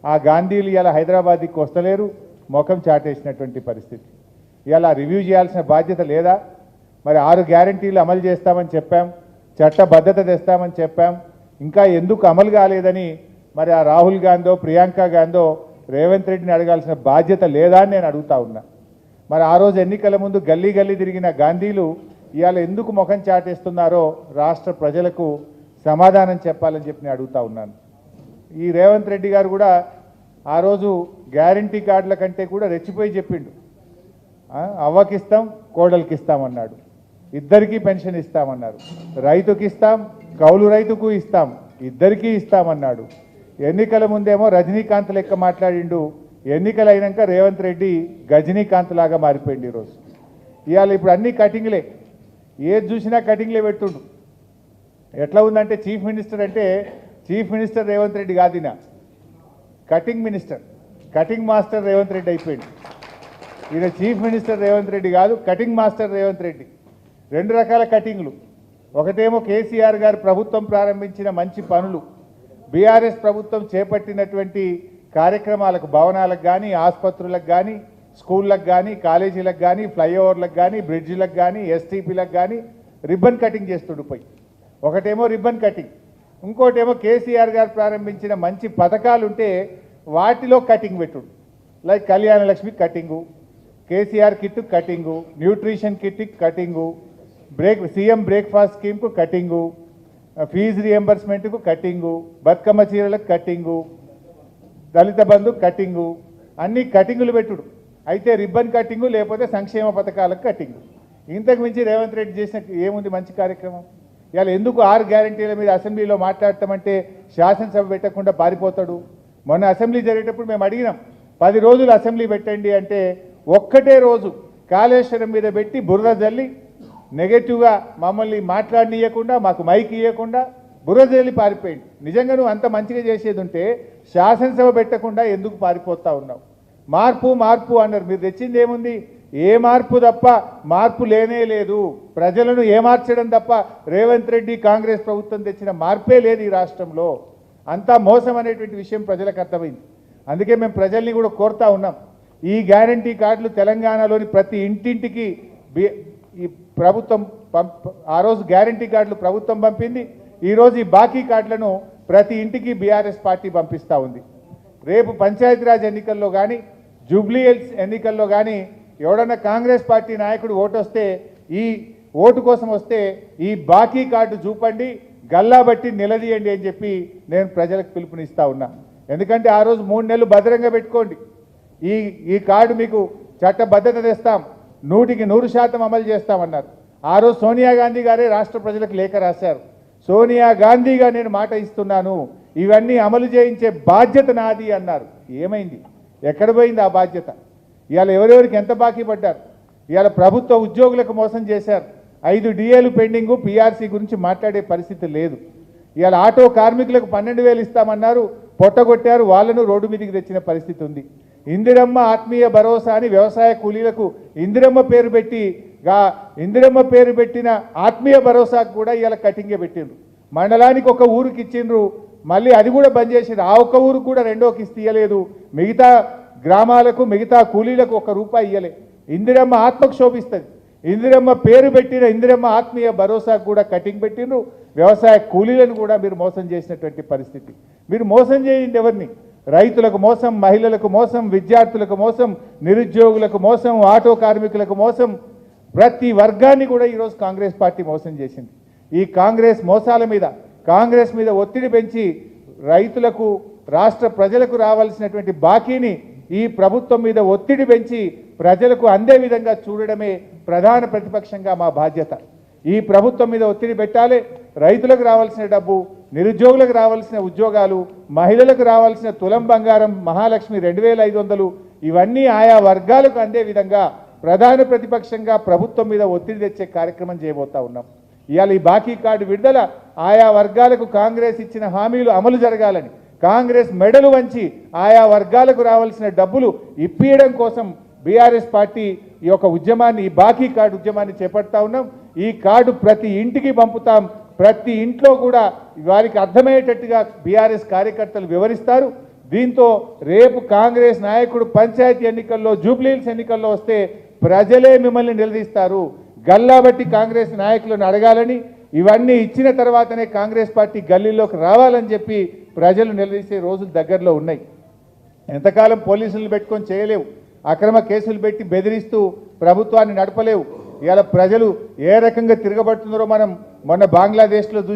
ఆ గాంధీలు ఇలా హైదరాబాద్కి వస్తలేరు, ముఖం చాటేసినటువంటి పరిస్థితి. ఇలా రివ్యూ చేయాల్సిన బాధ్యత లేదా? మరి 6 గ్యారంటీలు అమలు చేస్తామని చెప్పాం, చట్టబద్ధత తెస్తామని చెప్పాం, ఇంకా ఎందుకు అమలు కాలేదని మరి ఆ రాహుల్ గాంధీ ప్రియాంక గాంధీ రేవంత్ రెడ్డిని అడగాల్సిన బాధ్యత లేదా అని నేను అడుగుతా ఉన్నా. మరి ఆ రోజు ఎన్నికల ముందు గల్లీ గల్లీ తిరిగిన గాంధీలు ఇవాళ ఎందుకు ముఖం చాటేస్తున్నారో రాష్ట్ర ప్రజలకు సమాధానం చెప్పాలని చెప్పి నేను అడుగుతా ఉన్నాను. ఈ రేవంత్ రెడ్డి గారు కూడా ఆ రోజు గ్యారంటీ కార్డుల కంటే కూడా రెచ్చిపోయి చెప్పిండు, అవ్వకిస్తాం కోడలికి ఇస్తామన్నాడు, ఇద్దరికీ పెన్షన్ ఇస్తామన్నారు, రైతుకి ఇస్తాం కౌలు రైతుకు ఇస్తాం, ఇద్దరికీ ఇస్తామన్నాడు. ఎన్నికల ముందేమో రజనీకాంత్ లెక్క మాట్లాడిండు, ఎన్నికలు అయినాక రేవంత్ రెడ్డి గజనీకాంత్ లాగా మారిపోయింది ఈరోజు. ఇవాళ ఇప్పుడు అన్ని కటింగ్లే, ఏది చూసినా కటింగ్లే పెడుతుండు. ఎట్లా ఉందంటే చీఫ్ మినిస్టర్ రేవంత్ రెడ్డి కాదిన cutting minister, cutting master Revanth Reddy అయిపోయింది. ఈయన చీఫ్ మినిస్టర్ రేవంత్ రెడ్డి కాదు, కటింగ్ మాస్టర్ రేవంత్ రెడ్డి. 2 రకాల కటింగ్లు. ఒకటేమో కేసీఆర్ గారు ప్రభుత్వం ప్రారంభించిన మంచి పనులు, బీఆర్ఎస్ ప్రభుత్వం చేపట్టినటువంటి కార్యక్రమాలకు, భవనాలకు కానీ, ఆసుపత్రులకు కానీ, స్కూళ్ళకు కానీ, కాలేజీలకు కానీ, ఫ్లైఓవర్లకు కానీ, బ్రిడ్జిలకు కానీ, ఎస్టీపీలకు కానీ రిబ్బన్ కటింగ్ చేస్తుడు పోయి. ఒకటేమో రిబ్బన్ కటింగ్, ఇంకోటేమో కేసీఆర్ గారు ప్రారంభించిన మంచి పథకాలు ఉంటే వాటిలో కటింగ్ పెట్టుడు. Like Kalyana Lakshmi cutting, KCR kit cutting, nutrition kit cutting, CM breakfast స్కీమ్కు కటింగు, ఫీజు రియంబర్స్మెంట్కు కటింగు, బతుకమ్మ చీరలకు కటింగు, దళిత బంధు కటింగు, అన్ని కటింగులు పెట్టుడు. అయితే రిబ్బన్ కటింగు లేకపోతే సంక్షేమ పథకాలకు కటింగు. ఇంతకు మించి రేవంత్ రెడ్డి చేసిన ఏముంది మంచి కార్యక్రమం? ఇవాళ ఎందుకు 6 గ్యారంటీల మీద అసెంబ్లీలో మాట్లాడతామంటే శాసనసభ పెట్టకుండా పారిపోతాడు? మొన్న అసెంబ్లీ జరిగేటప్పుడు మేము అడిగినాం 10 రోజులు అసెంబ్లీ పెట్టండి అంటే ఒక్కటే రోజు కాళేశ్వరం మీద పెట్టి బురద జల్లి నెగటివ్గా మమ్మల్ని మాట్లాడనీయకుండా, మాకు మైక్ ఇవ్వకుండా బురద జల్లి పారిపోయింది. నిజంగా నువ్వు అంత మంచిగా చేసేది ఉంటే శాసనసభ పెట్టకుండా ఎందుకు పారిపోతా ఉన్నావు? మార్పు అన్నారు. మీరు తెచ్చింది ఏముంది? ఏ మార్పు తప్ప మార్పు లేనే లేదు. ప్రజలను ఏమార్చడం తప్ప రేవంత్ రెడ్డి కాంగ్రెస్ ప్రభుత్వం తెచ్చిన మార్పే లేదు ఈ రాష్ట్రంలో. అంతా మోసం అనేటువంటి విషయం ప్రజలకు అర్థమైంది. అందుకే మేము ప్రజల్ని కూడా కోరుతా ఉన్నాం, ఈ గ్యారంటీ కార్డులు తెలంగాణలోని ప్రతి ఇంటింటికి ఈ ప్రభుత్వం ఆ రోజు గ్యారంటీ కార్డులు ప్రభుత్వం పంపింది. ఈరోజు ఈ బాకీ కార్డులను ప్రతి ఇంటికి బీఆర్ఎస్ పార్టీ పంపిస్తూ ఉంది. రేపు పంచాయతీరాజ్ ఎన్నికల్లో కానీ, జూబ్లీ హిల్స్ ఎన్నికల్లో కానీ ఎవడన్నా కాంగ్రెస్ పార్టీ నాయకుడు ఓటు వస్తే, ఈ ఓటు కోసం వస్తే ఈ బాకీ కార్డు చూపండి, గల్లా బట్టి నిలదీయండి అని చెప్పి నేను ప్రజలకు పిలుపునిస్తా ఉన్నా. ఎందుకంటే ఆ రోజు 3 నెలలు భద్రంగా పెట్టుకోండి, ఈ కార్డు మీకు చట్టబద్ధత తెస్తాం, 100కి 100% అమలు చేస్తామన్నారు. ఆ రోజు సోనియా గాంధీ గారే రాష్ట్ర ప్రజలకు లేఖ రాశారు. సోనియా గాంధీగా నేను మాట ఇస్తున్నాను, ఇవన్నీ అమలు చేయించే బాధ్యత నాది అన్నారు. ఏమైంది? ఎక్కడ పోయింది ఆ బాధ్యత? ఇవాళ ఎవరెవరికి ఎంత బాకీ పడ్డారు? ఇవాళ ప్రభుత్వ ఉద్యోగులకు మోసం చేశారు. 5 డిఏలు పెండింగు, పీఆర్సీ గురించి మాట్లాడే పరిస్థితి లేదు. ఇవాళ ఆటో కార్మికులకు 12,000 ఇస్తామన్నారు, పొట్టగొట్టారు, వాళ్ళను రోడ్డు మీదకి తెచ్చిన పరిస్థితి ఉంది. ఇందిరమ్మ ఆత్మీయ భరోసా అని వ్యవసాయ కూలీలకు ఇందిరమ్మ పేరు పెట్టిన ఆత్మీయ భరోసాకు కూడా ఇవాళ కటింగే పెట్టిండ్రు. మండలానికి ఒక ఊరికి ఇచ్చిండ్రు, మళ్ళీ అది కూడా బంద్ చేసిండ్రు. ఆ ఒక్క ఊరు కూడా 2వ కిస్తీ ఇయ్యలేదు. మిగతా గ్రామాలకు, మిగతా కూలీలకు ₹1 ఇయ్యలే. ఇందిరమ్మ ఆత్మకు శోభిస్తుంది. ఇందిరమ్మ పేరు పెట్టిన ఇందిరమ్మ ఆత్మీయ భరోసాకు కూడా కటింగ్ పెట్టిండ్రు. వ్యవసాయ కూలీలను కూడా మీరు మోసం చేసినటువంటి పరిస్థితి. మీరు మోసం చేయండి ఎవరిని? రైతులకు మోసం, మహిళలకు మోసం, విద్యార్థులకు మోసం, నిరుద్యోగులకు మోసం, ఆటో కార్మికులకు మోసం, ప్రతి వర్గాన్ని కూడా ఈరోజు కాంగ్రెస్ పార్టీ మోసం చేసింది. ఈ కాంగ్రెస్ మోసాల మీద, కాంగ్రెస్ మీద ఒత్తిడి పెంచి రైతులకు, రాష్ట్ర ప్రజలకు రావాల్సినటువంటి బాకీని ఈ ప్రభుత్వం మీద ఒత్తిడి పెంచి ప్రజలకు అందే విధంగా చూడడమే ప్రధాన ప్రతిపక్షంగా మా బాధ్యత. ఈ ప్రభుత్వం మీద ఒత్తిడి పెట్టాలి. రైతులకు రావాల్సిన డబ్బు, నిరుద్యోగులకు రావాల్సిన ఉద్యోగాలు, మహిళలకు రావాల్సిన తులం బంగారం, మహాలక్ష్మి 2,500 ఇవన్నీ ఆయా వర్గాలకు అందే విధంగా ప్రధాన ప్రతిపక్షంగా ప్రభుత్వం మీద ఒత్తిడి తెచ్చే కార్యక్రమం చేయబోతా ఉన్నాం. ఇవాళ ఈ బాకీ కార్డు విడుదల ఆయా వర్గాలకు కాంగ్రెస్ ఇచ్చిన హామీలు అమలు జరగాలని, కాంగ్రెస్ మెడలు వంచి ఆయా వర్గాలకు రావాల్సిన డబ్బులు ఇప్పియడం కోసం బీఆర్ఎస్ పార్టీ ఈ యొక్క ఉద్యమాన్ని, ఈ బాకీ కార్డు ఉద్యమాన్ని చేపడతా ఉన్నాం. ఈ కార్డు ప్రతి ఇంటికి పంపుతాం. ప్రతి ఇంట్లో కూడా వారికి అర్థమయ్యేటట్టుగా బీఆర్ఎస్ కార్యకర్తలు వివరిస్తారు. దీంతో రేపు కాంగ్రెస్ నాయకుడు పంచాయతీ ఎన్నికల్లో జూబ్లీహిల్స్ ఎన్నికల్లో వస్తే ప్రజలే మిమ్మల్ని నిలదీస్తారు. గల్లాబట్టి కాంగ్రెస్ నాయకులను అడగాలని, ఇవన్నీ ఇచ్చిన తర్వాతనే కాంగ్రెస్ పార్టీ గల్లీలోకి రావాలని చెప్పి ప్రజలు నిలదీసే రోజులు దగ్గరలో ఉన్నాయి. ఎంతకాలం పోలీసులను పెట్టుకొని చేయలేవు, అక్రమ కేసులు పెట్టి బెదిరిస్తూ ప్రభుత్వాన్ని నడపలేవు. ఇవాళ ప్రజలు ఏ రకంగా తిరగబడుతున్నారో మనం మొన్న బంగ్లాదేశ్లో చూసి